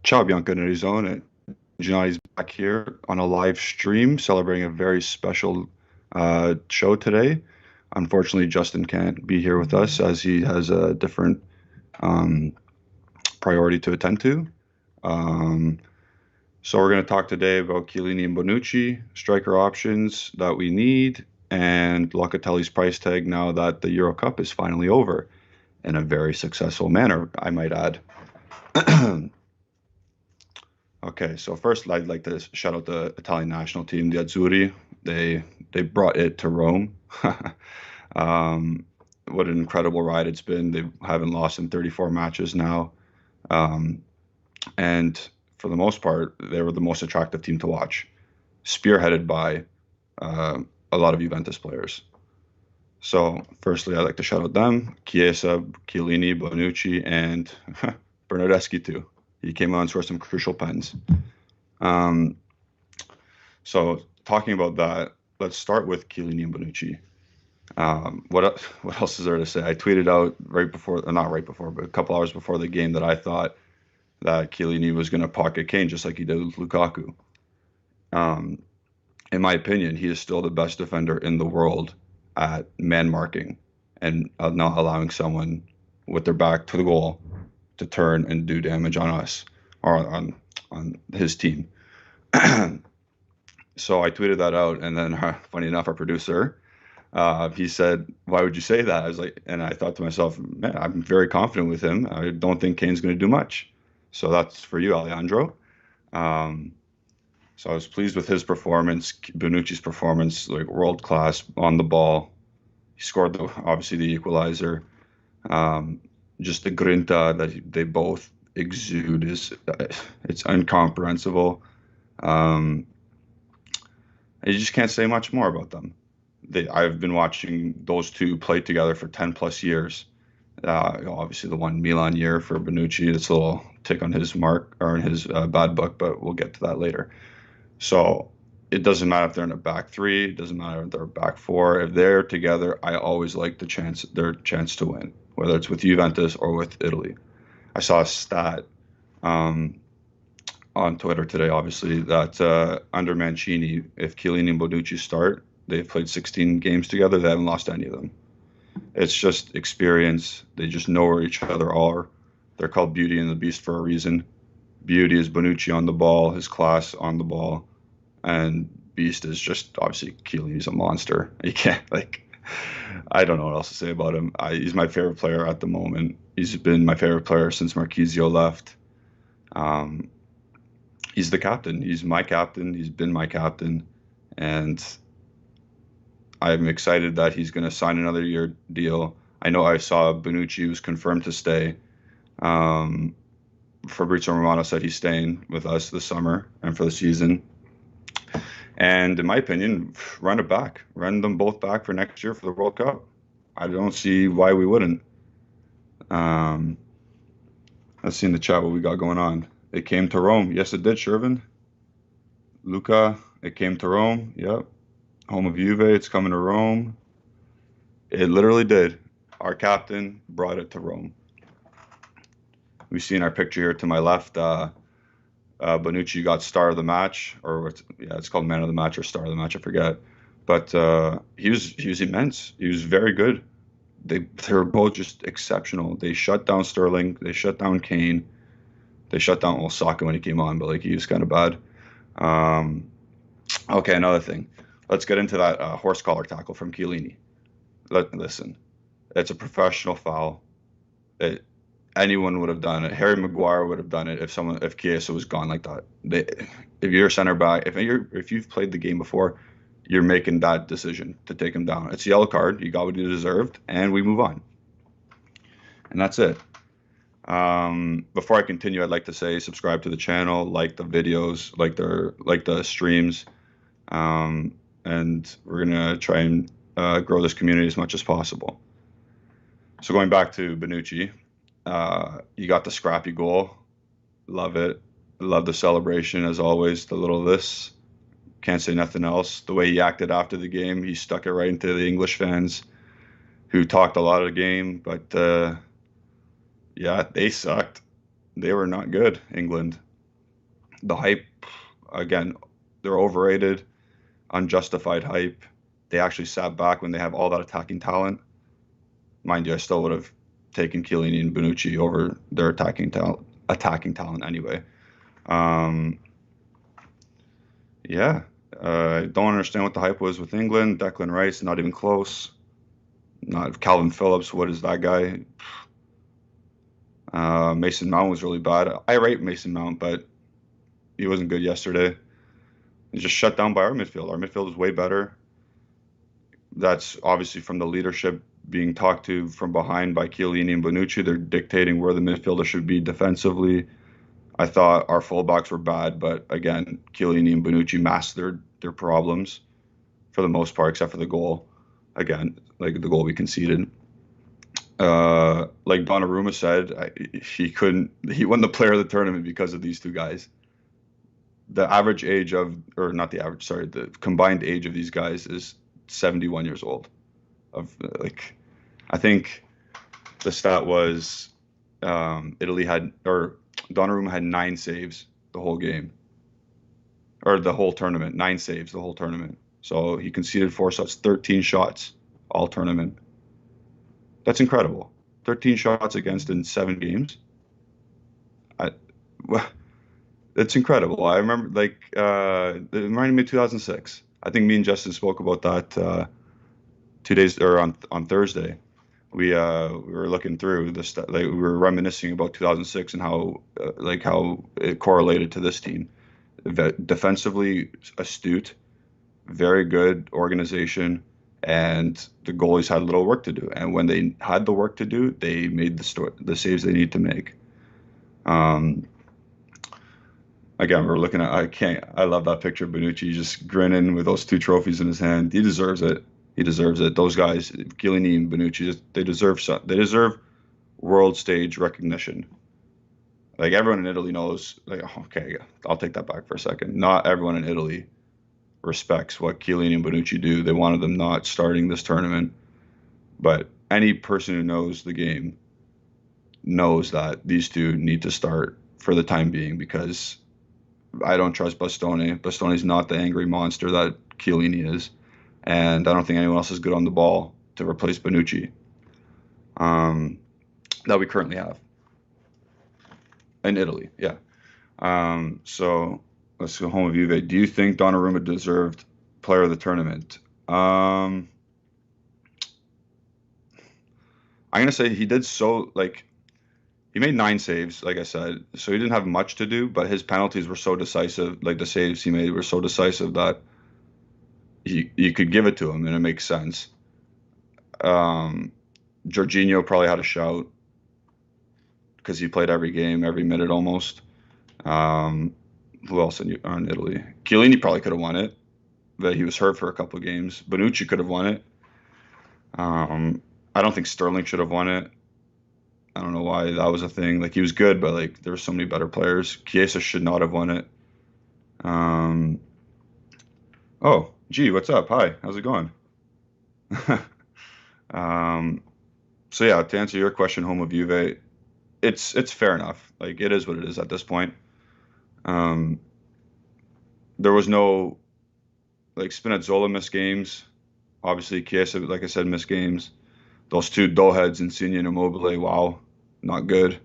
Ciao, bianconerizone. Gianni's back here on a live stream celebrating a very special show today. Unfortunately, Justin can't be here with us as he has a different um, priority to attend to. Um, so we're going to talk today about Chiellini and Bonucci, striker options that we need, and Locatelli's price tag now that the Euro Cup is finally over in a very successful manner, I might add. Okay, so first I'd like to shout out the Italian national team, the Azzurri. They brought it to Rome. What an incredible ride it's been. They haven't lost in 34 matches now. Um, and for the most part, they were the most attractive team to watch, spearheaded by uh, a lot of Juventus players. So firstly, I'd like to shout out them, Chiesa, Chiellini, Bonucci, and Bernardeschi too. He came on and scored some crucial pens. Um, so talking about that, let's start with Chiellini and Bonucci. What else is there to say? I tweeted out right before, not right before, but a couple hours before the game that I thought that Chiellini was going to pocket Kane just like he did with Lukaku. Um, in my opinion, he is still the best defender in the world at man marking and not allowing someone with their back to the goal to turn and do damage on us or on his team. So I tweeted that out, and then funny enough, our producer, he said, "Why would you say that?" I was like, and I thought to myself, "Man, I'm very confident with him. I don't think Kane's going to do much." So that's for you, Alejandro. Um, so I was pleased with his performance, Bonucci's performance, like world class on the ball. He scored obviously the equalizer. Um, just the grinta that they both exude is it's incomprehensible. Um, you just can't say much more about them. I've been watching those two play together for 10 plus years. Obviously, the one Milan year for Bonucci, it's a little tick on his mark or in his bad book, but we'll get to that later. So it doesn't matter if they're in a back three, it doesn't matter if they're a back four. If they're together, I always like their chance to win, whether it's with Juventus or with Italy. I saw a stat um, on Twitter today, obviously, that under Mancini, if Chiellini and Bonucci start, they've played 16 games together. They haven't lost any of them. It's just experience. They just know where each other are. They're called Beauty and the Beast for a reason. Beauty is Bonucci on the ball, his class on the ball, and Beast is just obviously Chiellini's a monster. You can't I don't know what else to say about him. He's my favorite player at the moment. He's been my favorite player since Marquisio left. Um, he's the captain. He's my captain. He's been my captain, and I'm excited that he's going to sign another year deal. I know I saw Bonucci was confirmed to stay. Um, Fabrizio Romano said he's staying with us this summer and for the season. And in my opinion, run it back. Run them both back for next year for the World Cup. I don't see why we wouldn't. Um, let's see in the chat what we got going on. It came to Rome. Yes, it did, Shervin. Luca, it came to Rome. Yep. Home of Juve, it's coming to Rome. It literally did. Our captain brought it to Rome. We see in our picture here to my left, Bonucci got star of the match, or it's called man of the match or star of the match, I forget. But he was immense. He was very good. They were both just exceptional. They shut down Sterling. They shut down Kane. They shut down Osaka when he came on, but like he was kind of bad. Okay, another thing. Let's get into that horse collar tackle from Chiellini. Listen, it's a professional foul. Anyone would have done it. Harry Maguire would have done it if Chiesa was gone like that. If you're a center back, if you've played the game before, you're making that decision to take him down. It's a yellow card. You got what you deserved, and we move on. And that's it. Before I continue, I'd like to say subscribe to the channel, like the videos, like the streams, and we're gonna try and grow this community as much as possible. So going back to Bonucci, you got the scrappy goal, love it, love the celebration as always. The little this, can't say nothing else. The way he acted after the game, he stuck it right into the English fans, who talked a lot of the game, but yeah, they sucked. They were not good, England. The hype, again, they're overrated, unjustified hype. They actually sat back when they have all that attacking talent. Mind you, I still would have taken Chiellini and Bonucci over their attacking talent. Attacking talent, anyway. Um, yeah, I don't understand what the hype was with England. Declan Rice, not even close. Not Calvin Phillips. What is that guy? Mason Mount was really bad. I rate Mason Mount, but he wasn't good yesterday. He's just shut down by our midfield. Our midfield is way better. That's obviously from the leadership being talked to from behind by Chiellini and Bonucci. They're dictating where the midfielder should be defensively. I thought our fullbacks were bad, but again, Chiellini and Bonucci masked their problems for the most part, except for the goal. Again, like the goal we conceded. Like Donnarumma said, he won the player of the tournament because of these two guys. The average age of, or not the average, sorry, the combined age of these guys is 71 years old. I think the stat was Italy had, or Donnarumma had 9 saves the whole game, or the whole tournament. 9 saves the whole tournament. So he conceded 4 shots, 13 shots all tournament. That's incredible. 13 shots against in 7 games. Well, it's incredible. I remember, it reminded me of 2006. I think me and Justin spoke about that 2 days or on Thursday. We were looking through this, we were reminiscing about 2006 and how it correlated to this team. Defensively astute, very good organization, and the goalies had a little work to do. And when they had the work to do, they made the saves they need to make. Again, we're looking at, I love that picture of Bonucci just grinning with those 2 trophies in his hand. He deserves it. He deserves it. Those guys, Chiellini and Bonucci, they deserve world stage recognition. Like, everyone in Italy knows, okay, I'll take that back for a second. Not everyone in Italy respects what Chiellini and Bonucci do. They wanted them not starting this tournament. But any person who knows the game knows that these two need to start for the time being, because I don't trust Bastoni. Bastoni's not the angry monster that Chiellini is. And I don't think anyone else is good on the ball to replace Bonucci that we currently have in Italy. Yeah. So let's go home with Juve. Do you think Donnarumma deserved player of the tournament? I'm going to say he did he made 9 saves, like I said, so he didn't have much to do, but his penalties were so decisive, like the saves he made were so decisive that you could give it to him, and it makes sense. Jorginho probably had a shout because he played every game, every minute almost. Who else in Italy? Chiellini probably could have won it, but he was hurt for a couple of games. Bonucci could have won it. I don't think Sterling should have won it. I don't know why that was a thing. He was good, but there were so many better players. Chiesa should not have won it. Oh, gee, what's up? Hi, how's it going? So yeah, to answer your question, home of Juve, it's fair enough. It is what it is at this point. There was no Spinazzola missed games. Obviously, Chiesa, like I said, missed games. Those 2 doughheads, Insigne and Immobile, wow, not good.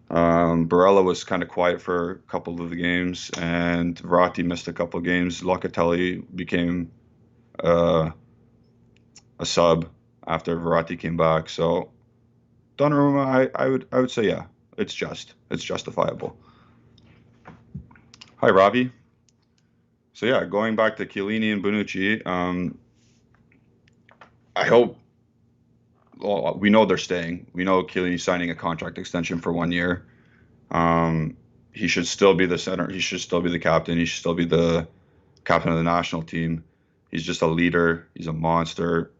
Barella was kind of quiet for a couple of the games, and Verratti missed a couple of games. Locatelli became a sub after Verratti came back. So Donnarumma, I would say, yeah, it's justifiable. Hi, Ravi. So yeah, going back to Chiellini and Bonucci, I hope. Well, we know they're staying. We know Chiellini's signing a contract extension for 1 year. He should still be the center. He should still be the captain. He should still be the captain of the national team. He's just a leader. He's a monster.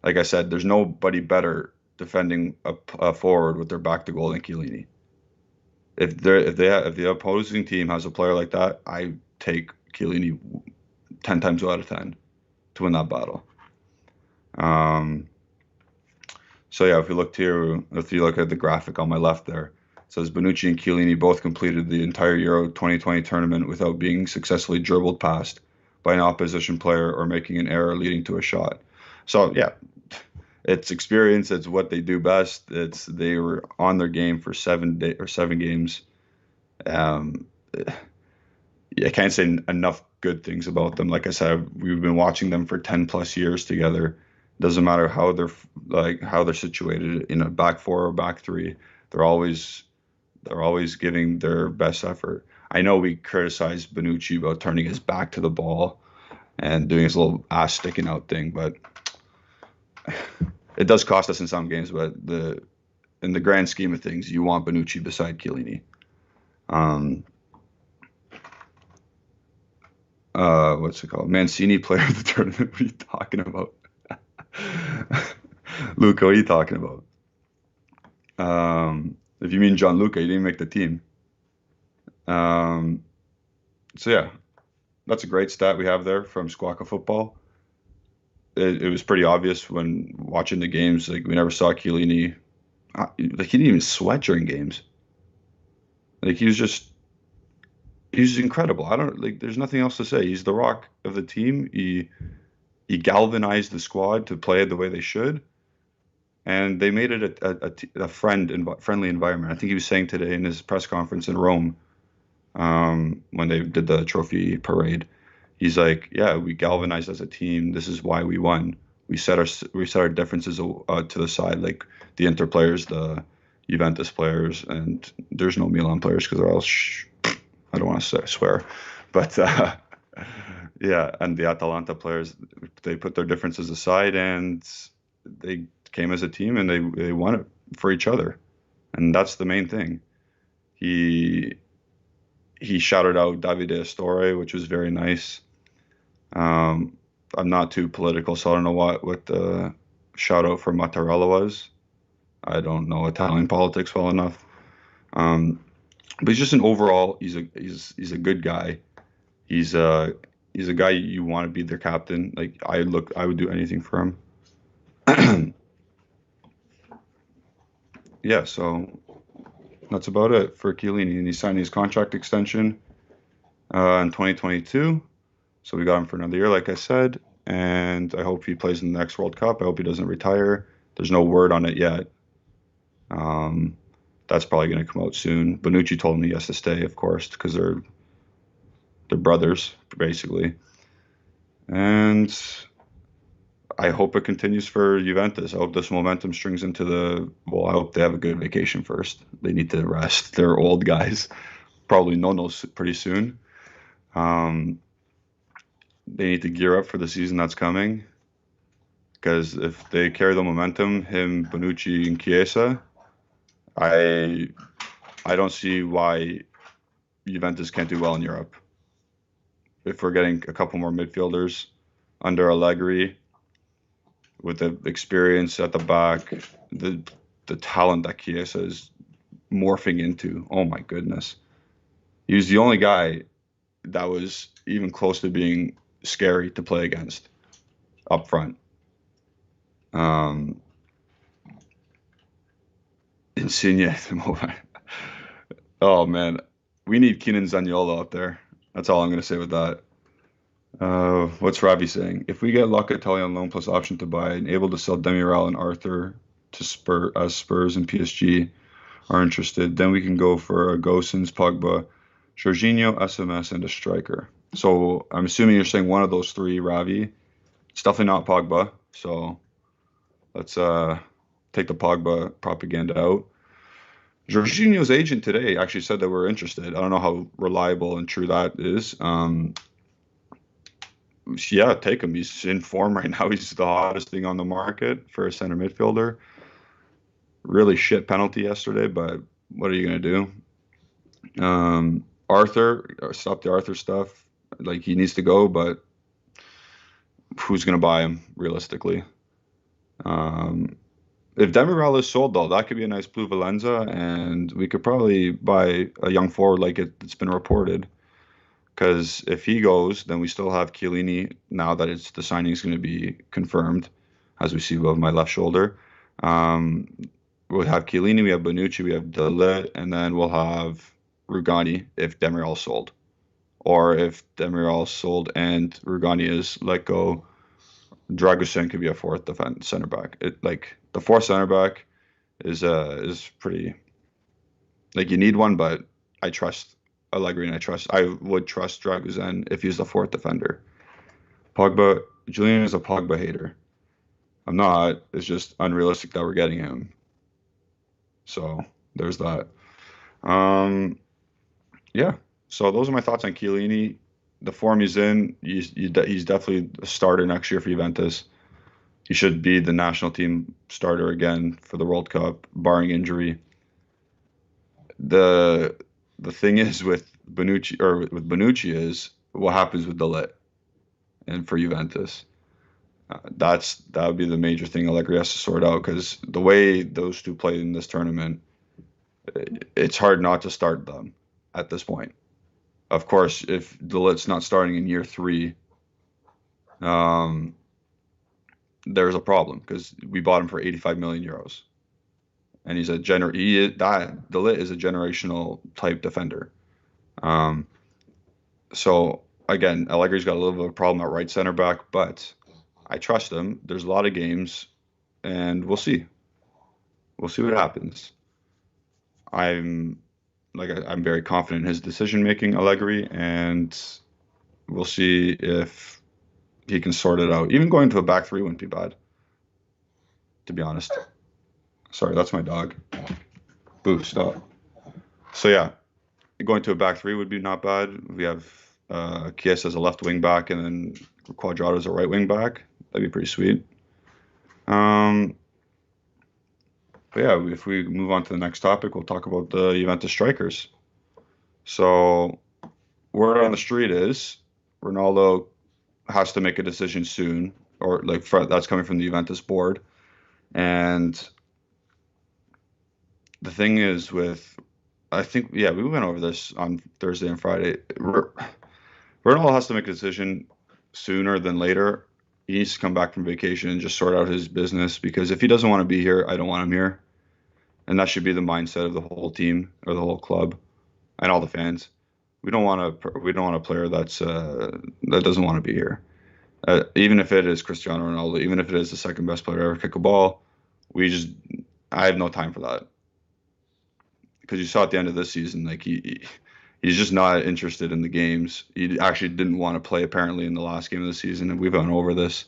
Like I said, there's nobody better defending a forward with their back to goal than Chiellini. If the opposing team has a player like that, I take Chiellini 10 times out of 10 to win that battle. So yeah, if you look at the graphic on my left there, says Bonucci and Chiellini both completed the entire Euro 2020 tournament without being successfully dribbled past by an opposition player or making an error leading to a shot. So yeah, it's experience. It's what they do best. They were on their game for 7 games. Um, I can't say enough good things about them. Like I said, we've been watching them for 10 plus years together. Doesn't matter how they're situated in a back four or back three. They're always giving their best effort. I know we criticize Bonucci about turning his back to the ball and doing his little ass sticking out thing, but it does cost us in some games. But in the grand scheme of things, you want Bonucci beside Chiellini. What's it called? Mancini player of the tournament. What are you talking about? Luca, what are you talking about? If you mean Gianluca, he didn't make the team. So yeah, that's a great stat we have there from Squawka Football. It was pretty obvious when watching the games. Like we never saw Chiellini. Like he didn't even sweat during games. Like he's incredible. I don't like. There's nothing else to say. He's the rock of the team. He galvanized the squad to play the way they should, and they made it a friendly environment. I think he was saying today in his press conference in Rome, when they did the trophy parade, he's like, "Yeah, we galvanized as a team. This is why we won. We set our differences to the side, like the Inter players, the Juventus players, and there's no Milan players because they're all I don't want to swear, but yeah, and the Atalanta players, they put their differences aside and they came as a team and they won it for each other, and that's the main thing. He shouted out Davide Astore, which was very nice. I'm not too political, so I don't know what the shout out for Mattarella was. I don't know Italian politics well enough. But he's just an overall. He's a good guy. He's a guy you want to be their captain. Like I would do anything for him. Yeah, so that's about it for Chiellini, and he's signing his contract extension in 2022. So we got him for another year, like I said, and I hope he plays in the next World Cup. I hope he doesn't retire. There's no word on it yet. That's probably going to come out soon. Bonucci told me he has to stay, of course, because they're brothers, basically. And I hope it continues for Juventus. I hope this momentum strings into I hope they have a good vacation first. They need to rest. They're old guys. Probably no pretty soon. They need to gear up for the season that's coming. Because if they carry the momentum, him, Bonucci, and Chiesa, I don't see why Juventus can't do well in Europe. If we're getting a couple more midfielders under Allegri, with the experience at the back, the talent that Chiesa is morphing into, oh my goodness. He was the only guy that was even close to being scary to play against up front. Insigne at the moment. Oh man, we need Keenan Zaniolo up there. That's all I'm gonna say with that. What's Robbie saying? If we get Locatelli on loan plus option to buy and able to sell Demiral and Arthur to Spurs and PSG are interested, then we can go for a Gosens, Pogba, Jorginho, SMS, and a striker. So I'm assuming you're saying one of those three, Ravi. It's definitely not Pogba. So let's take the Pogba propaganda out. Jorginho's agent today actually said that we're interested. I don't know how reliable and true that is. Yeah, take him. He's in form right now. He's the hottest thing on the market for a center midfielder. Really shit penalty yesterday, but what are you going to do? Arthur, stop the Arthur stuff. Like, he needs to go, but who's going to buy him realistically? If Demiral is sold, though, that could be a nice blue Valenza, and we could probably buy a young forward like it's been reported. Because if he goes, then we still have Chiellini now that the signing is going to be confirmed, as we see above my left shoulder. we'll have Chiellini, we have Bonucci, we have Ligt, and then we'll have Rugani if Demiral's sold. Or if Demiral's sold and Rugani is let go, Dragusin could be a fourth defense center back. Like the fourth center back is pretty, like, you need one, but I trust Allegri and I would trust Dragusin if he's the fourth defender. Julian is a Pogba hater. I'm not. It's just unrealistic that we're getting him. So there's that. Yeah. So those are my thoughts on Chiellini. The form he's in, he's definitely a starter next year for Juventus. He should be the national team starter again for the World Cup, barring injury. The thing is with Bonucci is what happens with Ligt and for Juventus. That would be the major thing Allegri has to sort out, because the way those two played in this tournament, it's hard not to start them at this point. Of course, if Ligt's not starting in year 3, there's a problem, because we bought him for 85 million euros, and he's Ligt is a generational type defender. So again, Allegri's got a little bit of a problem at right center back, but I trust him. There's a lot of games, and we'll see. We'll see what happens. I'm very confident in his decision making, Allegri, and we'll see if he can sort it out. Even going to a back 3 wouldn't be bad, to be honest. Sorry, that's my dog. Boo, stop. So yeah, going to a back 3 would be not bad. We have Chiesa as a left wing back, and then Cuadrado as a right wing back. That'd be pretty sweet. But yeah, if we move on to the next topic, we'll talk about the Juventus strikers. So word on the street is Ronaldo has to make a decision soon, or that's coming from the Juventus board. And the thing is I think we went over this on Thursday and Friday. Ronaldo has to make a decision sooner than later. He needs to come back from vacation and just sort out his business, because if he doesn't want to be here, I don't want him here. And that should be the mindset of the whole team or the whole club and all the fans. We don't want a player that doesn't want to be here. Even if it is Cristiano Ronaldo, even if it is the second best player to ever kick a ball, I have no time for that. Because you saw at the end of this season, like he's just not interested in the games. He actually didn't want to play apparently in the last game of the season, and we've gone over this.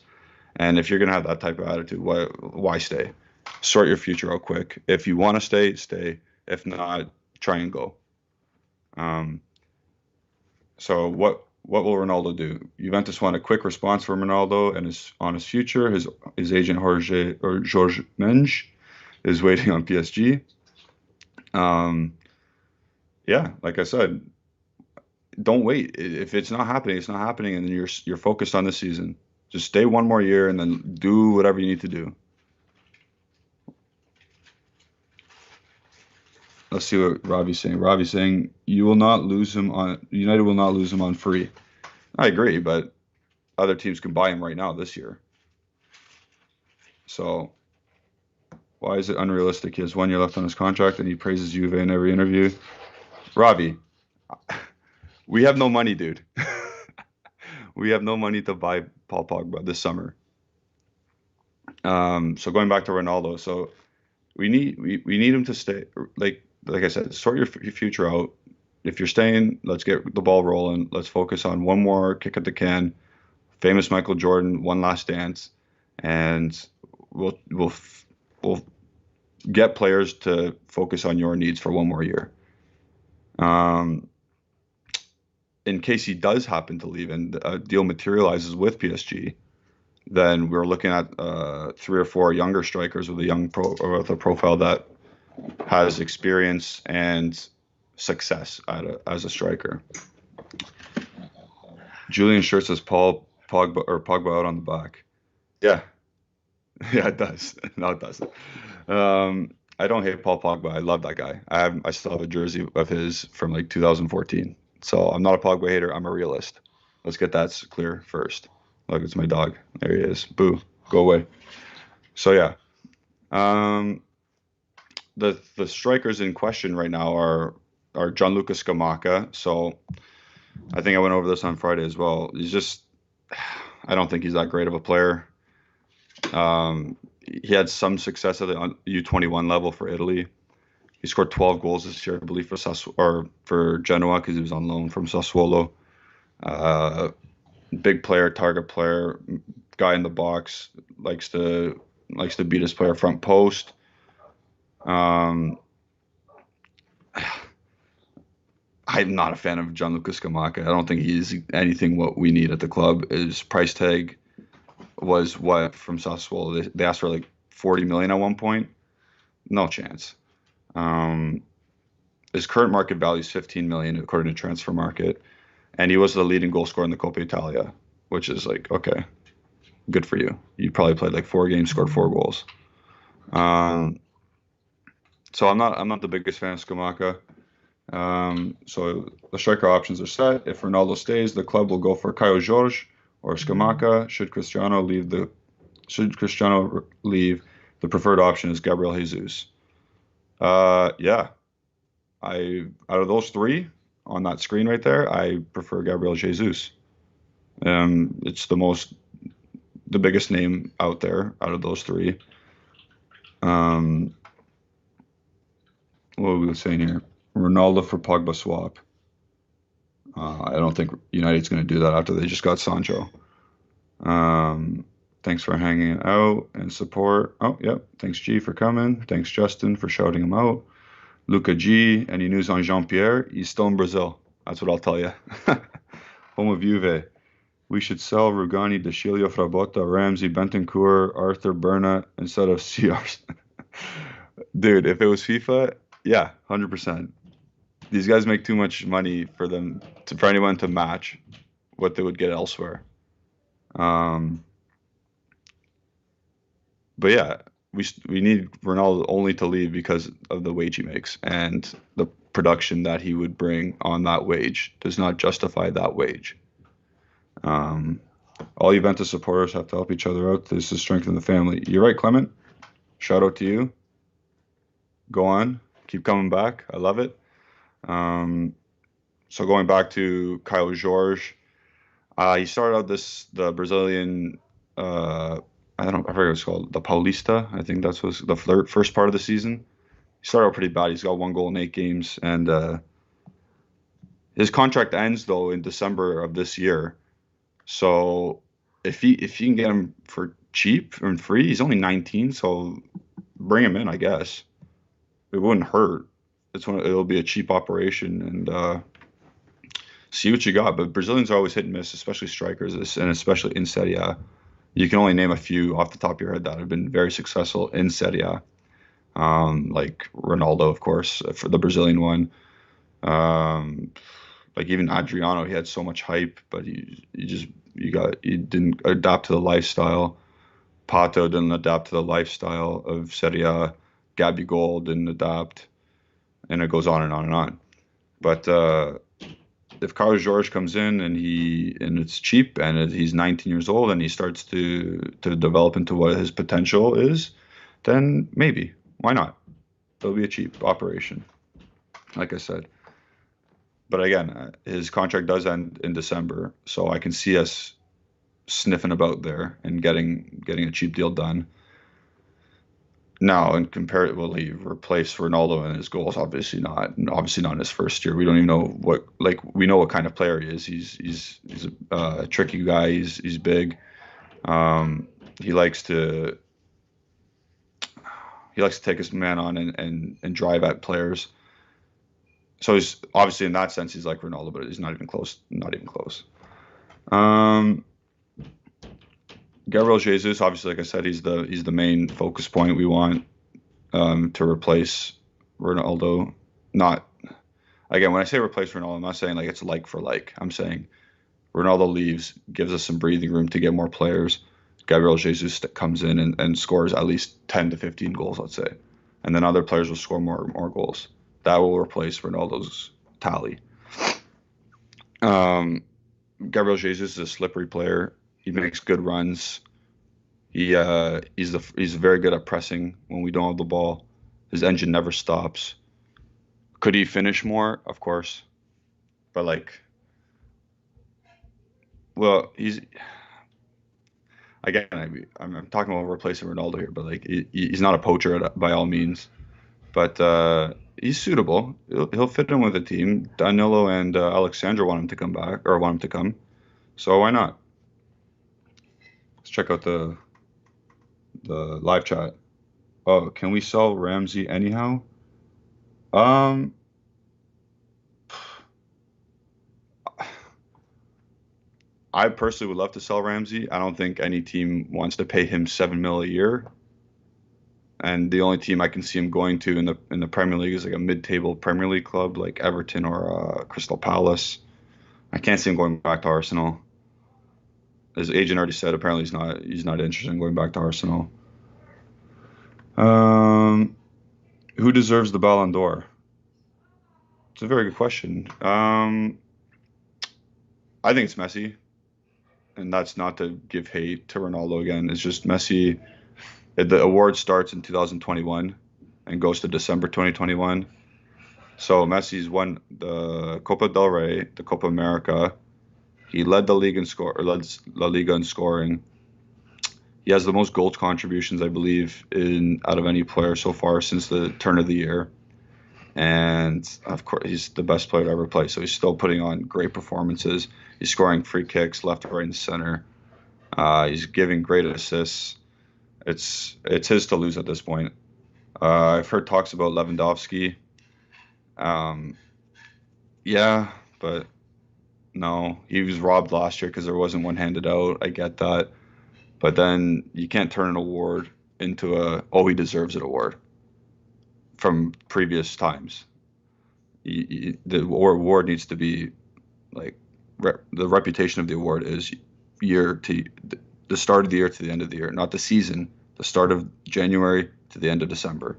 And if you're gonna have that type of attitude, why stay? Sort your future out quick. If you want to stay, stay. If not, try and go. So what will Ronaldo do? Juventus want a quick response from Ronaldo and on his future. His agent George Menges is waiting on PSG. Yeah, like I said, don't wait. If it's not happening, it's not happening, and then you're focused on this season. Just stay one more year and then do whatever you need to do. Let's see what Ravi's saying. Ravi's saying United will not lose him on free. I agree, but other teams can buy him right now this year. So why is it unrealistic? He has 1 year left on his contract, and he praises Juve in every interview. Ravi, we have no money, dude. We have no money to buy Paul Pogba this summer. So going back to Ronaldo, so we need him to stay. Like I said, sort your future out. If you're staying, let's get the ball rolling. Let's focus on one more kick at the can. Famous Michael Jordan, one last dance, and we'll get players to focus on your needs for one more year. In case he does happen to leave and a deal materializes with PSG, then we're looking at 3 or 4 younger strikers with a profile that has experience and success as a striker. Julian shirt says Pogba out on the back. Yeah, it does. No, it doesn't. I don't hate Paul Pogba. I love that guy. I still have a jersey of his from like 2014. So I'm not a Pogba hater. I'm a realist. Let's get that clear first. Look, it's my dog. There he is. Boo. Go away. So yeah. the strikers in question right now are Gianluca Scamacca. So I think I went over this on Friday as well. I don't think he's that great of a player. He had some success at the U21 level for Italy. He scored 12 goals this year, I believe, for Genoa because he was on loan from Sassuolo. Uh, Big player, target player, guy in the box, likes to beat his player front post. Um, I'm not a fan of Gianluca Scamacca. I don't think he's anything what we need at the club. His price tag was what from Sassuolo? They asked for like 40 million at one point. No chance. Um, his current market value is 15 million according to Transfer Market, and he was the leading goal scorer in the Coppa Italia, which is like okay, good for you. You probably played like 4 games, scored 4 goals. Um, so I'm not the biggest fan of Scamacca. So the striker options are set. If Ronaldo stays, the club will go for Caio Jorge or Scamacca. Should Cristiano leave, the preferred option is Gabriel Jesus. Yeah, I out of those three on that screen right there, I prefer Gabriel Jesus. It's the biggest name out there out of those three. Um, what were we saying here? Ronaldo for Pogba swap. I don't think United's going to do that after they just got Sancho. Um, Thanks for hanging out and support. Oh, yep. Thanks, G, for coming. Thanks, Justin, for shouting him out. Luca G, any news on Jean-Pierre? He's still in Brazil. That's what I'll tell you. Home of Juve. We should sell Rugani, De Chilio, Frabotta, Ramsey, Bentancur, Arthur, Berna instead of CRs. Dude, if it was FIFA, yeah, 100%. These guys make too much money for anyone to match what they would get elsewhere. Um, but yeah, we need Ronaldo only to leave because of the wage he makes and the production that he would bring on that wage does not justify that wage. All Juventus supporters have to help each other out. This is strengthen the family. You're right, Clement. Shout out to you. Go on. Keep coming back. I love it. So going back to Caio Jorge, he started out the Brazilian, I forget what it's called, the Paulista. I think that was the first part of the season. He started out pretty bad. He's got 1 goal in 8 games, and his contract ends though in December of this year. So if you can get him for cheap and free, he's only 19, so bring him in, I guess. It wouldn't hurt. It'll be a cheap operation and see what you got. But Brazilians are always hit and miss, especially strikers, and especially in Serie A. You can only name a few off the top of your head that have been very successful in Serie A. Like Ronaldo, of course, for the Brazilian one. Like even Adriano, he had so much hype, but he didn't adapt to the lifestyle. Pato didn't adapt to the lifestyle of Serie A. Gabigol didn't adapt, and it goes on and on and on. But if Carlos Jorge comes in and it's cheap and he's 19 years old and he starts to develop into what his potential is, then maybe why not? It'll be a cheap operation, like I said. But again, his contract does end in December, so I can see us sniffing about there and getting a cheap deal done. Now, and will he replace Ronaldo and his goals? Obviously not. Obviously not in his first year. We don't even know we know what kind of player he is. He's a tricky guy. He's big. He likes to take his man on and drive at players. So he's obviously in that sense he's like Ronaldo, but he's not even close. Not even close. Gabriel Jesus, obviously, like I said, he's the main focus point we want to replace Ronaldo. Not again when I say replace Ronaldo, I'm not saying like it's like for like. I'm saying Ronaldo leaves, gives us some breathing room to get more players. Gabriel Jesus comes in and scores at least 10 to 15 goals, let's say, and then other players will score more goals. That will replace Ronaldo's tally. Gabriel Jesus is a slippery player. He makes good runs. He's very good at pressing when we don't have the ball. His engine never stops. Could he finish more? Of course. But like, well, again, I'm talking about replacing Ronaldo here, but like he's not a poacher by all means. But he's suitable. He'll fit in with the team. Danilo and Alexandra want him to come back or want him to come. So why not? Let's check out the live chat. Oh, can we sell Ramsey anyhow? Um, I personally would love to sell Ramsey. I don't think any team wants to pay him 7 mil a year. And the only team I can see him going to in the Premier League is like a mid-table Premier League club like Everton or Crystal Palace. I can't see him going back to Arsenal. His agent already said apparently he's not interested in going back to Arsenal. Who deserves the Ballon d'Or? It's a very good question. I think it's Messi, and that's not to give hate to Ronaldo again. It's just Messi. The award starts in 2021 and goes to December 2021. So Messi's won the Copa del Rey, the Copa America. He led the league in score, or led La Liga in scoring. He has the most goal contributions, I believe, out of any player so far since the turn of the year. And of course, he's the best player to ever play. So he's still putting on great performances. He's scoring free kicks left, right, and center. He's giving great assists. It's his to lose at this point. I've heard talks about Lewandowski. Yeah, but no, he was robbed last year because there wasn't one handed out. I get that. But then you can't turn an award into he deserves it award from previous times. The award needs to be like the reputation of the award is the start of the year to the end of the year, not the season, the start of January to the end of December.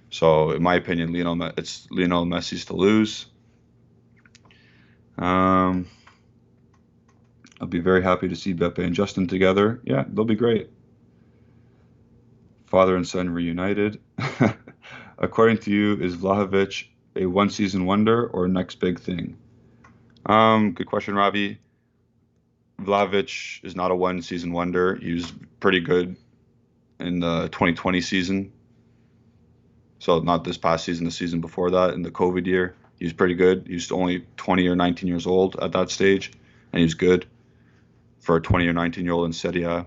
So in my opinion, it's Lionel Messi's to lose. I'll be very happy to see Beppe and Justin together. Yeah, they'll be great. Father and son reunited. According to you, is Vlahovic a one-season wonder or next big thing? Good question, Ravi. Vlahovic is not a one-season wonder. He was pretty good in the 2020 season. So not this past season, the season before that, in the COVID year. He was pretty good. He was only 20 or 19 years old at that stage, and he was good for a 20 or 19-year-old in Serie A.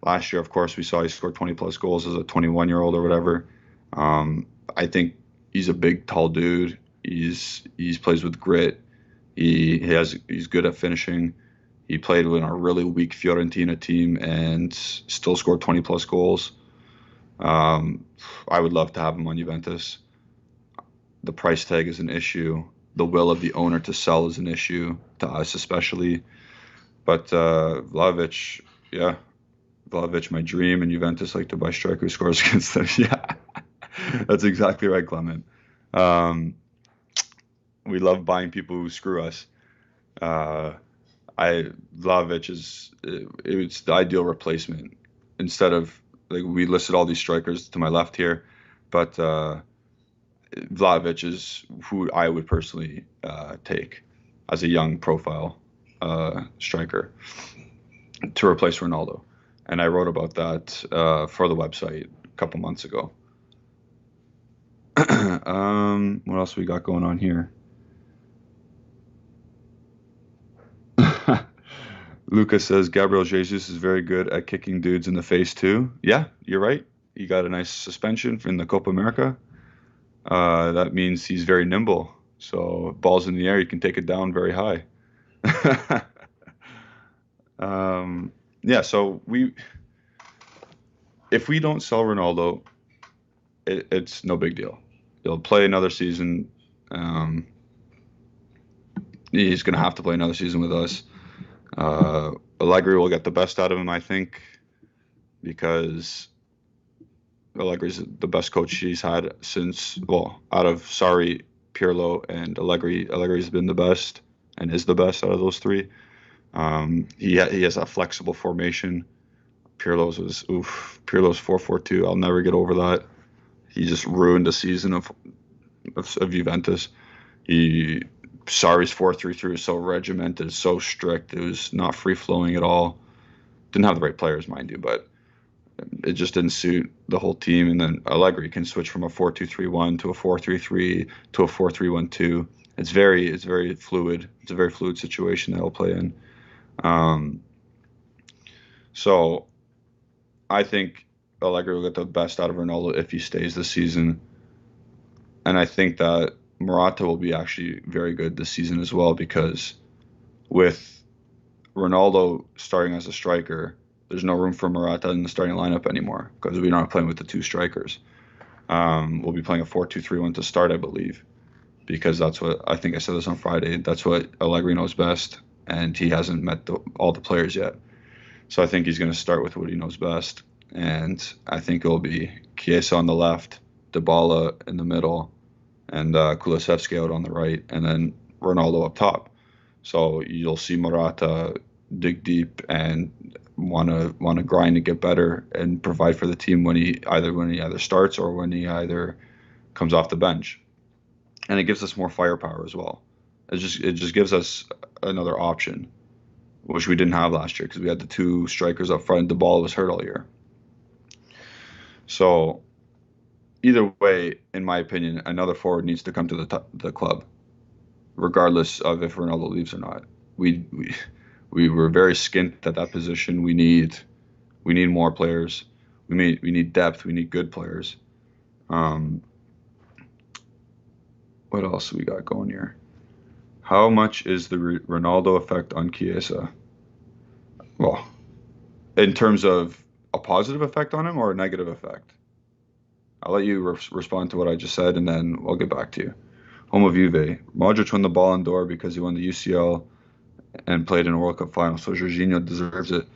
Last year, of course, we saw he scored 20-plus goals as a 21-year-old or whatever. I think he's a big, tall dude. He's plays with grit. He's good at finishing. He played with a really weak Fiorentina team and still scored 20-plus goals. I would love to have him on Juventus. The price tag is an issue. The will of the owner to sell is an issue, to us especially. But Vlahovic, yeah. Vlahovic, my dream, and Juventus like to buy striker who scores against them. Yeah, that's exactly right, Clement. We love buying people who screw us. Vlahovic it's the ideal replacement. Instead of like we listed all these strikers to my left here, but Vlahovic is who I would personally take as a young profile striker to replace Ronaldo. And I wrote about that for the website a couple months ago. What else we got going on here? Lucas says Gabriel Jesus is very good at kicking dudes in the face too. Yeah, you're right. He got a nice suspension in the Copa America. That means he's very nimble. So balls in the air, you can take it down very high. Yeah, so if we don't sell Ronaldo, it's no big deal. He'll play another season. He's going to have to play another season with us. Allegri will get the best out of him, I think, because Allegri's the best coach he's had since, out of Sarri, Pirlo, and Allegri. Allegri's been the best and is the best out of those three. He has a flexible formation. Pirlo's 4-4-2. I'll never get over that. He just ruined the season of Juventus. Sarri's 4-3-3 was so regimented, so strict. It was not free flowing at all. Didn't have the right players, mind you, but it just didn't suit the whole team. And then Allegri can switch from a 4-2-3-1 to a 4-3-3 to a 4-3-1-2. It's very fluid. It's a very fluid situation that he'll play in. So I think Allegri will get the best out of Ronaldo if he stays this season. And I think that Morata will be actually very good this season as well, because with Ronaldo starting as a striker, there's no room for Morata in the starting lineup anymore because we're not playing with the two strikers. We'll be playing a 4-2-3-1 to start, I believe, because that's what I think I said this on Friday. That's what Allegri knows best, and he hasn't met all the players yet. So I think he's going to start with what he knows best, and I think it'll be Chiesa on the left, Dybala in the middle, and Kulusevski out on the right, and then Ronaldo up top. So you'll see Morata dig deep and want to grind to get better and provide for the team when he either starts or when he either comes off the bench. And it gives us more firepower as well. It just gives us another option, which we didn't have last year because we had the two strikers up front. The ball was hurt all year. So either way, in my opinion, another forward needs to come to the club, regardless of if Ronaldo leaves or not. We were very skint at that position. We need more players. We need depth. We need good players. What else we got going here? How much is the Ronaldo effect on Chiesa? Well, in terms of a positive effect on him or a negative effect? I'll let you respond to what I just said, and then I'll get back to you. Home of Juve. Modric won the Ballon d'Or because he won the UCL and played in a World Cup final, so Jorginho deserves it.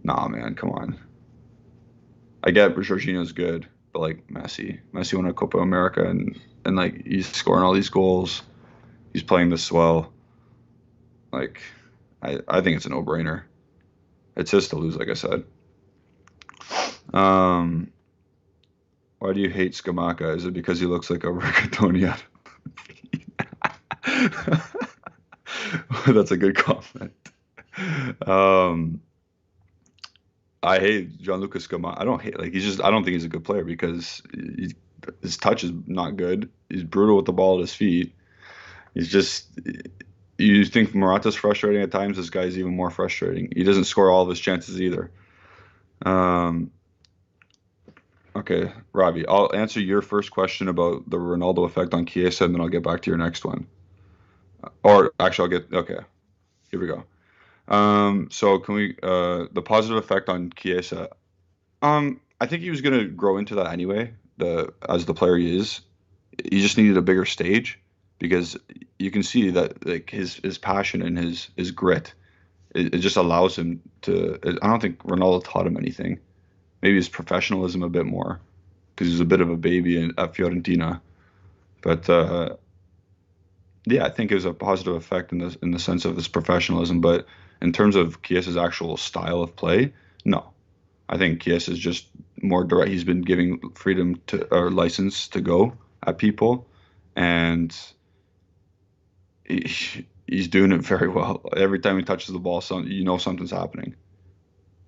Nah, man, come on. I get Jorginho's good, but like Messi won a Copa America, and like he's scoring all these goals. He's playing this well. Like, I think it's a no-brainer. It's his to lose, like I said. Why do you hate Scamacca? Is it because he looks like a rigatoni? That's a good comment. I hate Gianluca Scamacca. I don't think he's a good player because his touch is not good. He's brutal with the ball at his feet. You think Morata's frustrating at times. This guy's even more frustrating. He doesn't score all of his chances either. Okay, Robbie, I'll answer your first question about the Ronaldo effect on Chiesa, and then I'll get back to your next one. Or actually, okay, here we go. So can we, the positive effect on Chiesa? I think he was going to grow into that anyway, as the player he is. He just needed a bigger stage because you can see that like his passion and his grit, it just allows him to. I don't think Ronaldo taught him anything. Maybe his professionalism a bit more because he was a bit of a baby at Fiorentina. But yeah, I think it was a positive effect in the sense of his professionalism. But in terms of Chiesa's actual style of play, no. I think Chiesa is just more direct. He's been giving freedom or license to go at people, and he's doing it very well. Every time he touches the ball, something's happening.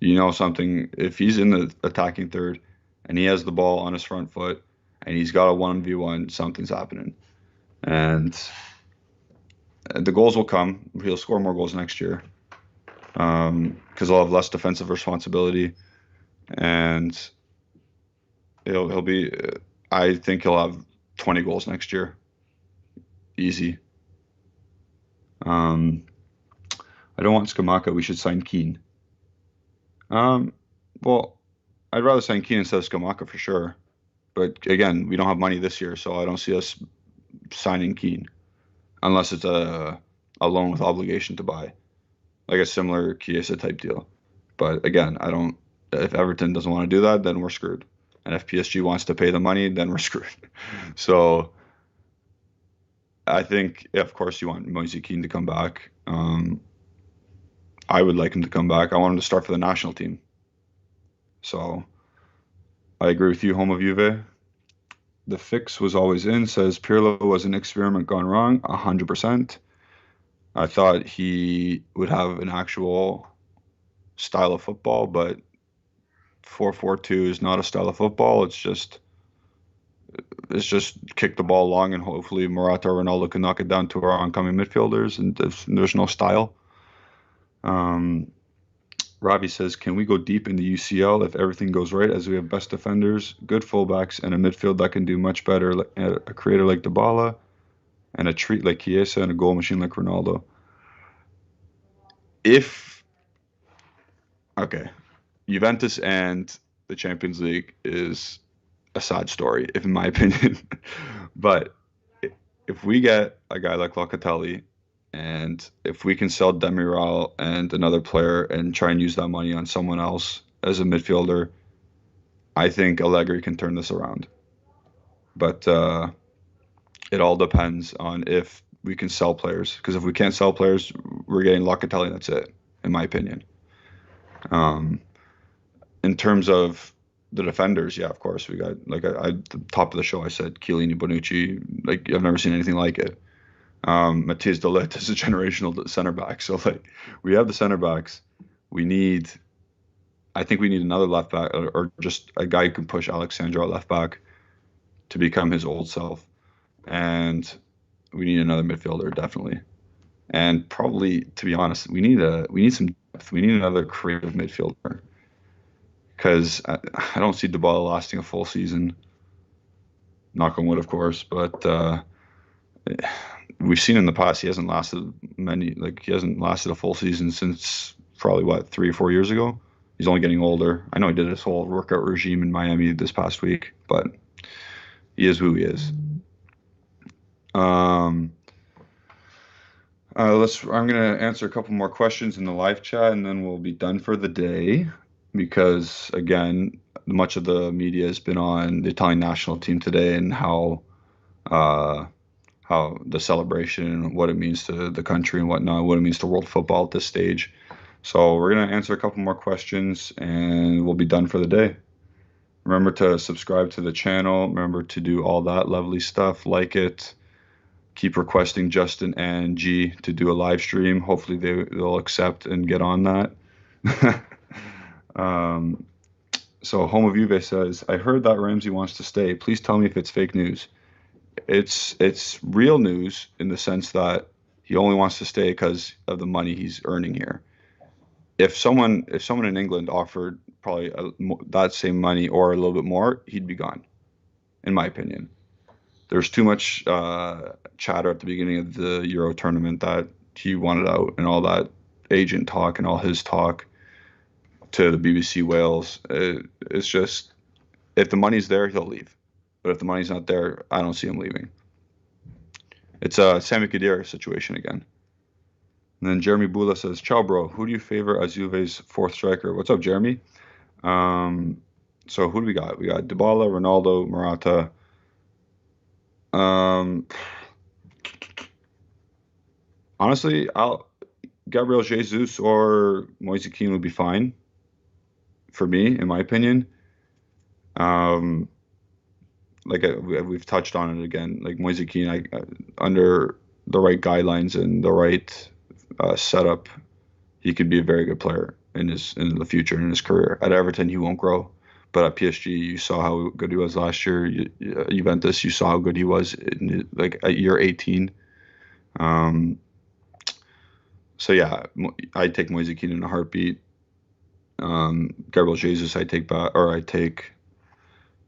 If he's in the attacking third and he has the ball on his front foot and he's got a 1v1, something's happening. And the goals will come. He'll score more goals next year because he'll have less defensive responsibility. And he'll be, I think he'll have 20 goals next year. Easy. I don't want Scamacca. We should sign Keane. Well, I'd rather sign Keane instead of Scamacca for sure. But again, we don't have money this year, so I don't see us signing Keane unless it's a loan with obligation to buy, like a similar Chiesa type deal. But again, if Everton doesn't want to do that, then we're screwed. And if PSG wants to pay the money, then we're screwed. So I think, of course, you want Moise Keane to come back. I would like him to come back. I want him to start for the national team. So I agree with you, home of Juve. The fix was always in, says Pirlo was an experiment gone wrong, 100%. I thought he would have an actual style of football, but 4-4-2 is not a style of football. It's just kick the ball long and hopefully Morata or Ronaldo can knock it down to our oncoming midfielders, and there's no style. Um, Ravi says, can we go deep in the UCL if everything goes right, as we have best defenders, good fullbacks, and a midfield that can do much better, a creator like Dybala, and a treat like Chiesa, and a goal machine like Ronaldo? If, okay, Juventus and the Champions League is a sad story, if in my opinion. But if we get a guy like Locatelli, and if we can sell Demiral and another player and try and use that money on someone else as a midfielder, I think Allegri can turn this around. But it all depends on if we can sell players. Because if we can't sell players, we're getting Locatelli, and that's it, in my opinion. Um, in terms of the defenders, yeah, of course, we got, like, at the top of the show, I said Chiellini and Bonucci. Like, I've never seen anything like it. Matthias de Ligt is a generational center back. So, like, we have the center backs. I think we need another left back, or just a guy who can push Alexandro left back to become his old self. And we need another midfielder, definitely. And probably, to be honest, we need some depth. We need another creative midfielder, because I don't see Dybala lasting a full season. Knock on wood, of course, but we've seen in the past he hasn't lasted a full season since probably, what, 3 or 4 years ago. He's only getting older. I know he did his whole workout regime in Miami this past week, but he is who he is. I'm gonna answer a couple more questions in the live chat, and then we'll be done for the day. Because, again, much of the media has been on the Italian national team today, and uh, how the celebration, what it means to the country and whatnot, what it means to world football at this stage. So we're gonna answer a couple more questions, and we'll be done for the day. Remember to subscribe to the channel. Remember to do all that lovely stuff. Like it. Keep requesting Justin and G to do a live stream. Hopefully they'll accept and get on that. So Home of Juve says, I heard that Ramsey wants to stay. Please tell me if it's fake news. It's real news, in the sense that he only wants to stay because of the money he's earning here. If someone in England offered probably that same money or a little bit more, he'd be gone, in my opinion. There's too much chatter at the beginning of the Euro tournament that he wanted out, and all that agent talk and all his talk to the BBC Wales. It's just, if the money's there, he'll leave. But if the money's not there, I don't see him leaving. It's a Sami Khedira situation again. And then Jeremy Bula says, ciao, bro. Who do you favor as Juve's fourth striker? What's up, Jeremy? So who do we got? We got Dybala, Ronaldo, Morata. Honestly, Gabriel Jesus or Moise Kean would be fine for me, in my opinion. We've touched on it again. Like, Moise Kean, under the right guidelines and the right setup, he could be a very good player in the future, in his career. At Everton, he won't grow, but at PSG, you saw how good he was last year. Juventus, you saw how good he was at year 18. So yeah, I'd take Moise Kean in a heartbeat. Gabriel Jesus, I take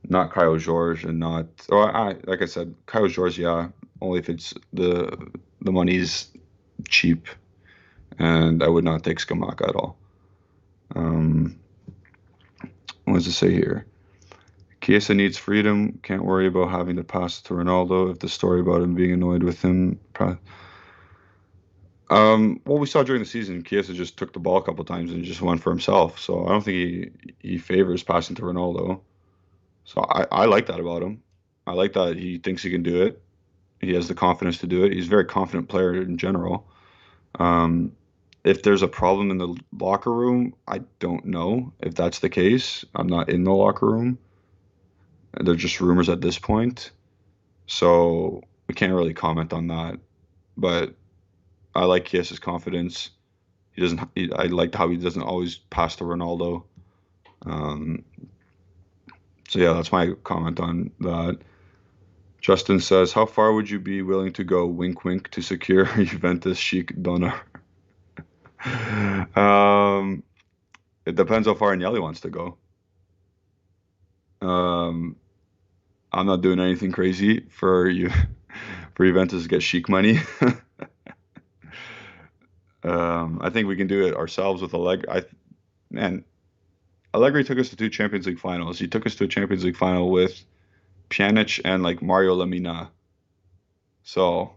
not Kyle George, and not, like I said, Kyle George, yeah, only if it's the money's cheap, and I would not take Scamacca at all. What does it say here? Chiesa needs freedom. Can't worry about having to pass to Ronaldo. If the story about him being annoyed with him, well, we saw during the season, Chiesa just took the ball a couple of times and just went for himself. So I don't think he favors passing to Ronaldo. So I like that about him. I like that he thinks he can do it. He has the confidence to do it. He's a very confident player in general. If there's a problem in the locker room, I don't know if that's the case. I'm not in the locker room. They're just rumors at this point, so we can't really comment on that. But I like Chiesa's confidence. He doesn't. I liked how he doesn't always pass to Ronaldo. Um, so yeah, that's my comment on that. Justin says, "How far would you be willing to go, wink, wink, to secure Juventus chic Donnarumma?" um, it depends how far Agnelli wants to go. Um, I'm not doing anything crazy for you for Juventus to get chic money. I think we can do it ourselves with Allegri. Man, Allegri took us to two Champions League finals. He took us to a Champions League final with Pjanic and like Mario Lemina. So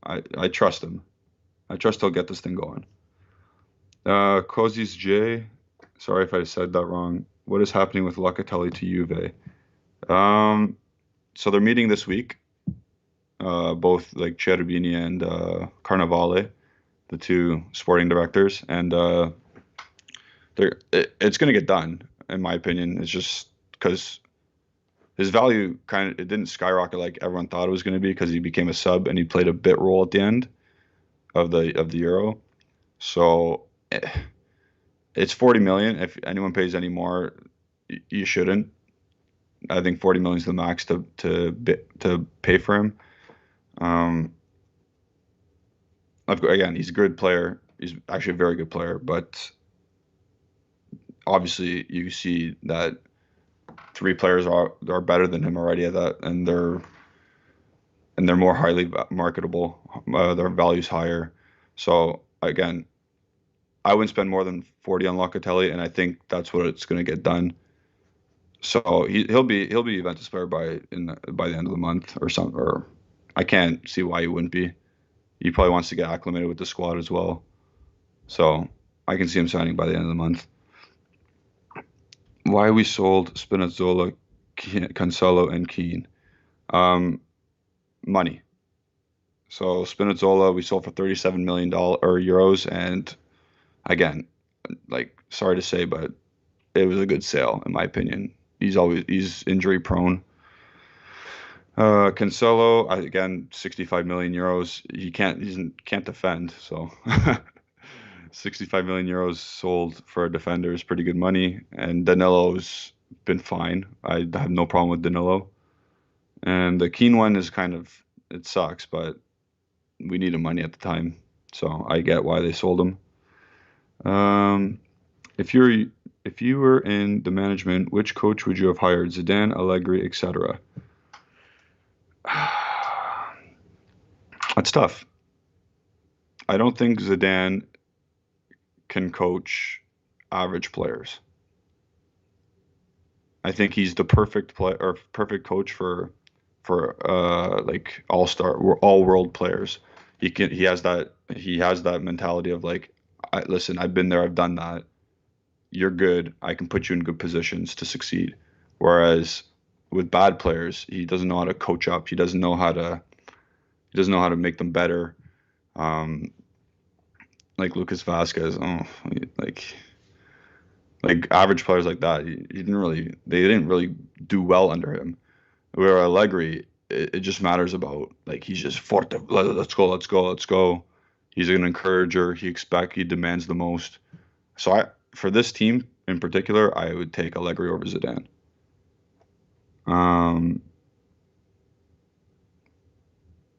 I trust him. I trust he'll get this thing going. Kozis J, sorry if I said that wrong. What is happening with Locatelli to Juve? So they're meeting this week. Both like Cherubini and Carnevale, the two sporting directors, and it's going to get done, in my opinion. It's just because his value it didn't skyrocket like everyone thought it was going to be because he became a sub and he played a bit role at the end of the Euro. So it's 40 million. If anyone pays any more, you shouldn't. I think 40 million is the max to pay for him. Again, he's a good player. He's actually a very good player, but obviously you see that three players are better than him already at that, and they're more highly marketable. Their value's higher. So again, I wouldn't spend more than 40 on Locatelli, and I think that's what it's going to get done. So he'll be Juventus player by the end of the month or something. Or I can't see why he wouldn't be. He probably wants to get acclimated with the squad as well. So I can see him signing by the end of the month. Why we sold Spinazzola, Cancelo, and Keane? Money. So Spinazzola we sold for $37 million or euros, and again, like sorry to say, but it was a good sale in my opinion. He's injury prone. Cancelo, again, 65 million euros. He can't defend, so 65 million euros sold for a defender is pretty good money. And Danilo's been fine. I have no problem with Danilo. And the Keane one is it sucks, but we needed money at the time, so I get why they sold him. If you were in the management, which coach would you have hired? Zidane, Allegri, etc. That's tough. I don't think Zidane can coach average players. I think he's the perfect coach for like all world players. He has that mentality of like, listen, I've been there, I've done that. You're good. I can put you in good positions to succeed. Whereas with bad players, he doesn't know how to coach up. He doesn't know how to make them better. Like Lucas Vasquez, like average players like that, they didn't really do well under him. Where Allegri, it just matters about like he's just forte. Let's go, let's go, let's go. He's an encourager. He demands the most. So for this team in particular, I would take Allegri over Zidane.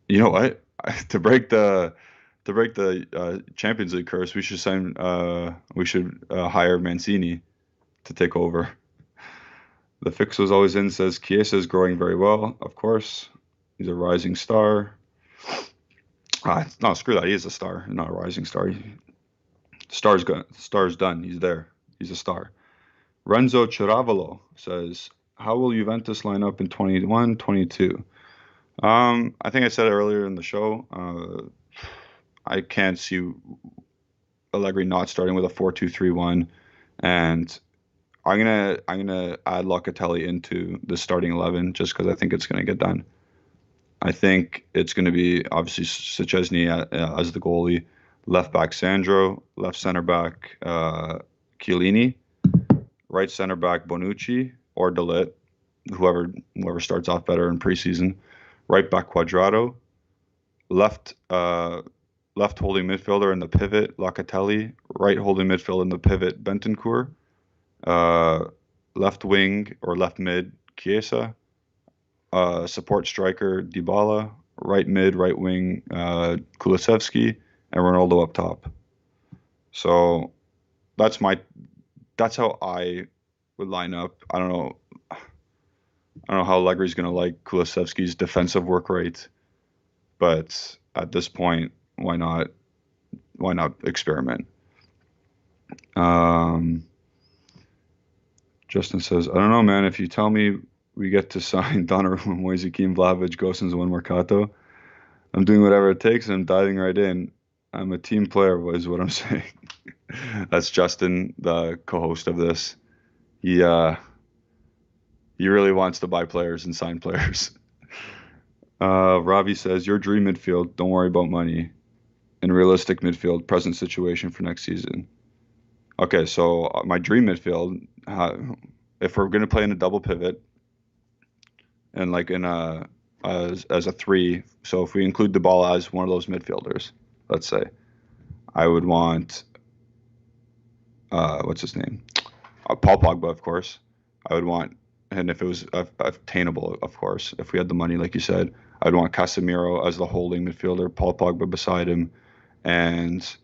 You know what? To break the Champions League curse, we should hire Mancini to take over. The fix was always in says Chiesa is growing very well. Of course, he's a rising star. No, screw that. He is a star, not a rising star. Star's good. Star's done. He's there. He's a star. Renzo Chiravolo says, how will Juventus line up in 21-22? I think I said it earlier in the show. I can't see Allegri not starting with a 4-2-3-1, and I'm gonna add Locatelli into the starting 11 just because I think it's gonna get done. I think it's gonna be obviously Szczesny as the goalie, left back Sandro, left center back Chiellini, right center back Bonucci or Ligt, whoever starts off better in preseason. Right back Quadrado, left left holding midfielder in the pivot Locatelli, right holding midfielder in the pivot Bentancur, uh, left wing or left mid Chiesa, support striker Dybala, right mid, right wing Kulusevski, and Ronaldo up top. So that's my that's how I would line up. I don't know how Allegri's going to like Kulusevski's defensive work rate, but at this point, why not? Why not experiment? Um, Justin says, I don't know, man. If you tell me we get to sign Donnarumma, Moise Kean, Vlahovic, Gosens, and one Mercato, I'm doing whatever it takes. And I'm diving right in. I'm a team player, is what I'm saying. That's Justin, the co-host of this. He really wants to buy players and sign players. Ravi says, your dream midfield, don't worry about money. And realistic midfield, present situation for next season. Okay, so my dream midfield, if we're going to play in a double pivot and like in a as a three, so if we include the ball as one of those midfielders, let's say, I would want what's his name? Paul Pogba, of course. I would want, and if it was attainable, of course, if we had the money, like you said, I'd want Casemiro as the holding midfielder, Paul Pogba beside him, and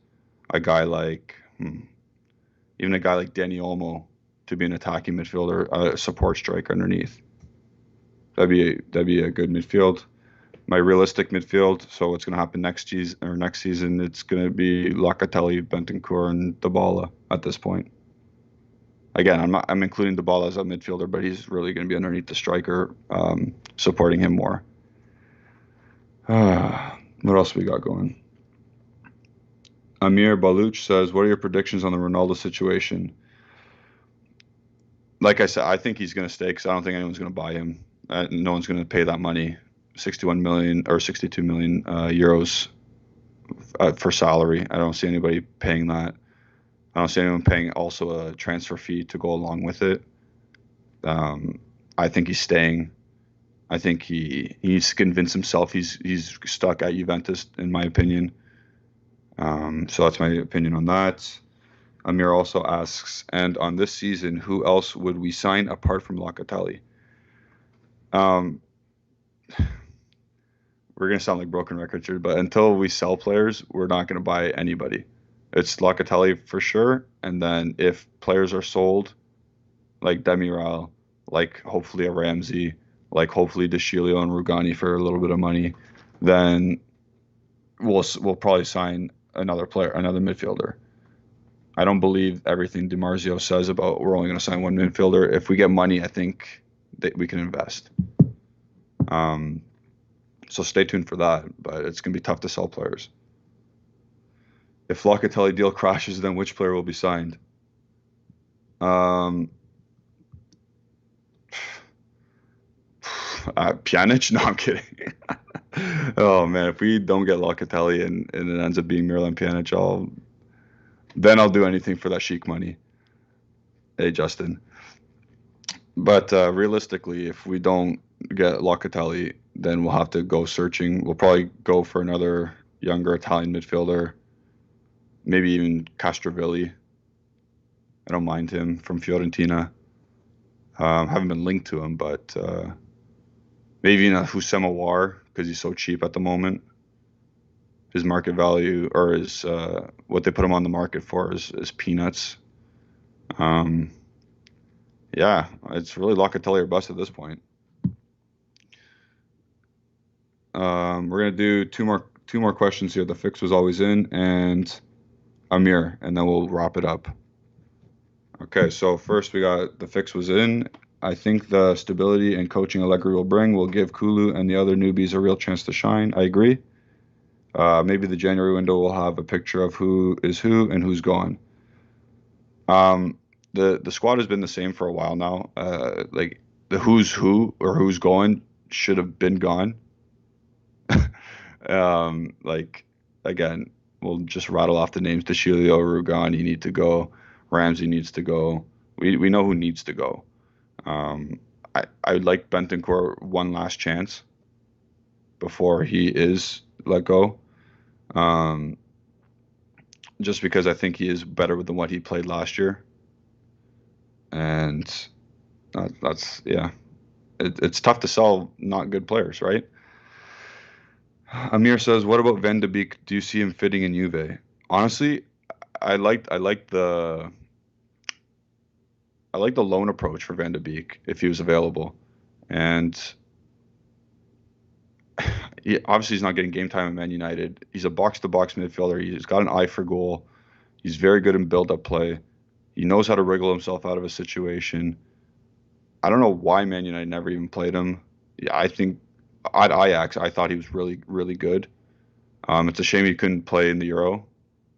a guy like even a guy like Dani Olmo to be an attacking midfielder, a support striker underneath. That'd be a good midfield. My realistic midfield. So what's going to happen next season? It's going to be Locatelli, Bentancur, and Dybala at this point. Again, I'm including Dybala as a midfielder, but he's really going to be underneath the striker, supporting him more. What else we got going? Amir Baluch says, what are your predictions on the Ronaldo situation? Like I said, I think he's going to stay because I don't think anyone's going to buy him. No one's going to pay that money, 61 million or 62 million euros for salary. I don't see anybody paying that. I don't see anyone paying also a transfer fee to go along with it. I think he's staying. I think he's convinced himself he's stuck at Juventus, in my opinion. So that's my opinion on that. Amir also asks, and on this season, who else would we sign apart from Locatelli? We're going to sound like broken records here, but until we sell players, we're not going to buy anybody. It's Locatelli for sure, and then if players are sold, like Demiral, like hopefully a Ramsey, like hopefully Chiellini and Rugani for a little bit of money, then we'll probably sign another player, another midfielder. I don't believe everything DiMarzio says about we're only going to sign one midfielder. If we get money, I think that we can invest. So stay tuned for that, but it's going to be tough to sell players. If Locatelli deal crashes, then which player will be signed? Pjanic? No, I'm kidding. Oh man, if we don't get Locatelli and it ends up being Miralem Pjanic, then I'll do anything for that chic money. Hey, Justin. But realistically, if we don't get Locatelli, then we'll have to go searching. We'll probably go for another younger Italian midfielder, maybe even Castrovilli. I don't mind him from Fiorentina. Haven't been linked to him, but maybe even Houssem Aouar because he's so cheap at the moment. His market value or his what they put him on the market for is peanuts. Yeah, it's really Locatelli or bust at this point. We're gonna do two more questions here. The fix was always in, and Amir, and then we'll wrap it up. Okay, so first we got the fix was in. I think the stability and coaching Allegri will bring will give Kulu and the other newbies a real chance to shine. I agree. Maybe the January window will have a picture of who is who and who's gone. The squad has been the same for a while now. Like the who's who or who's going should have been gone. Like again, we'll just rattle off the names. Chiellini, Rugani need to go. Ramsey needs to go. We know who needs to go. I would like Bentancur one last chance before he is let go. Um, just because I think he is better than what he played last year, and that's yeah. It's tough to sell not good players, right? Amir says, "What about Van de Beek? Do you see him fitting in Juve?" Honestly, I like the loan approach for Van de Beek if he was available, and obviously he's not getting game time at Man United. He's a box-to-box midfielder. He's got an eye for goal. He's very good in build-up play. He knows how to wriggle himself out of a situation. I don't know why Man United never even played him. Yeah, I think at Ajax, I thought he was really, really good. It's a shame he couldn't play in the Euro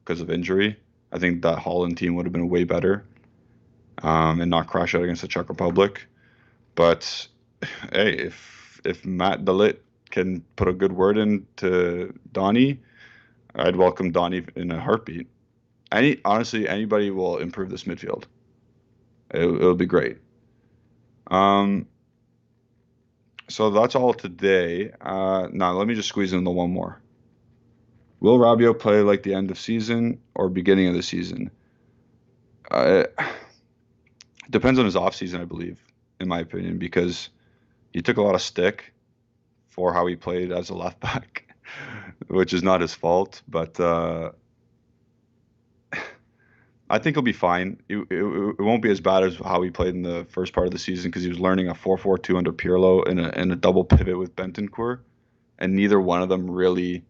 because of injury. I think that Holland team would have been way better, and not crash out against the Czech Republic. But hey, if Matt de Ligt can put a good word in to Donny, I'd welcome Donny in a heartbeat. Honestly, anybody will improve this midfield. It'll be great. Um, so that's all today. Now let me just squeeze in the one more. Will Rabiot play like the end of season or beginning of the season? It depends on his off season, I believe, in my opinion, because he took a lot of stick for how he played as a left back, which is not his fault. But I think he'll be fine. It won't be as bad as how he played in the first part of the season because he was learning a 4-4-2 under Pirlo in a double pivot with Bentancur, and neither one of them really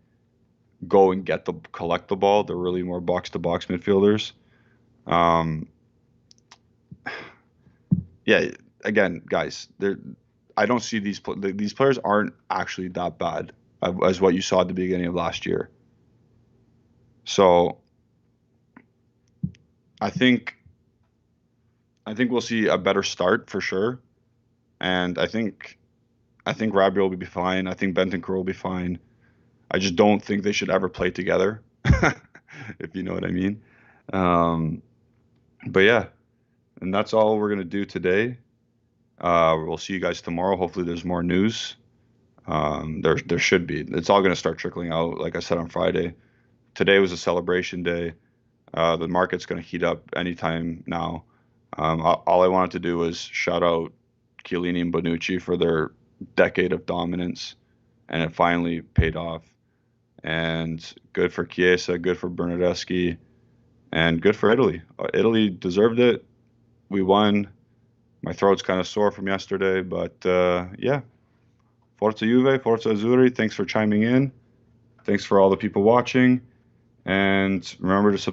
go and collect the ball. They're really more box to box midfielders. Um, yeah, again, guys, I don't see these players aren't actually that bad as what you saw at the beginning of last year. So I think we'll see a better start for sure, and I think Rabiot will be fine. I think Bentancur will be fine. I just don't think they should ever play together, if you know what I mean. Um, but yeah, and that's all we're gonna do today. We'll see you guys tomorrow. Hopefully, there's more news. There should be. It's all gonna start trickling out. Like I said on Friday, today was a celebration day. The market's gonna heat up anytime now. All I wanted to do was shout out Chiellini and Bonucci for their decade of dominance, and it finally paid off. And good for Chiesa, good for Bernardeschi, and good for Italy. Italy deserved it. We won. My throat's kind of sore from yesterday, but yeah. Forza Juve, Forza Azzurri. Thanks for chiming in. Thanks for all the people watching. And remember to subscribe.